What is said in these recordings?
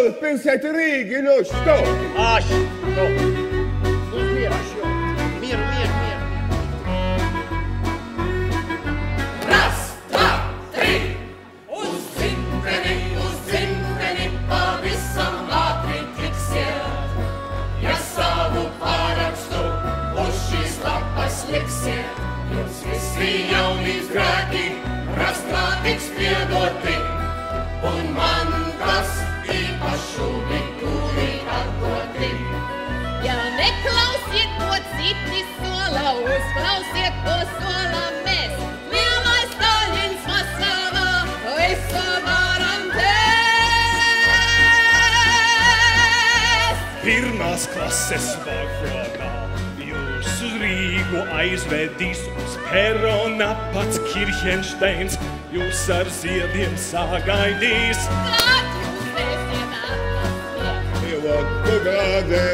galvaspilsēta Rīga, nu što? Što? Mieru. Raz, dva, tri! Uz dzimteni pavisam ātri tiksiet. Ja savu pārakstu uz šīs lapas liksiet, jums visi jaunības grēki rastā tiks piedoti, un man tas īpašu likumi atdoti. Ja neklausiet, ko citi sola, uzklausiet, ko sola mēs. Lielais Staļins Maskavā, visu varam tēst. Pirmās klases vagonā jūs uz Rīgu aizvedīs uz perona pats Kirhensteins, jūs ar ziediem sagaidīs. Kad jūs ēsiet atpakaļ, Вот куда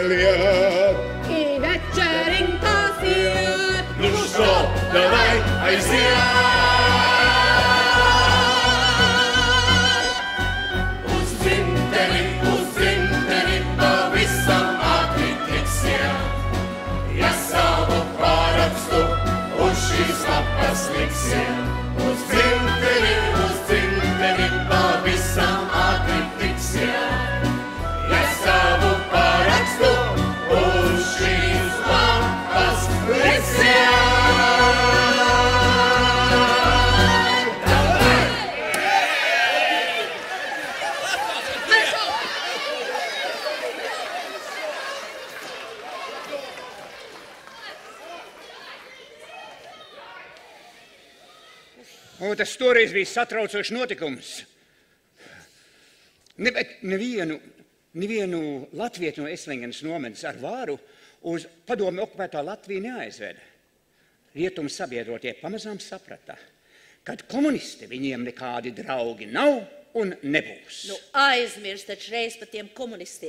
лет. I večeriņās iet. Nu što, davai aiziet! Uz dzimteni pavisam ātri tiksiet. Ja savu pārakstu uz šīs lapas liksiet. Uz dzimteni pavisam ātri tiksiet. Ja savu pārakstu uz šīs lapas liksiet. Tas toreiz bija satraucošs notikums. Nevienu latvietu no Eslingenes nometnes ar vāru uz padomju okupētā Latviju neaizveda. Rietumu sabiedrotie pamazām saprata, kad komunisti viņiem nekādi draugi nav un nebūs. Aizmirst taču reiz par tiem komunistiem.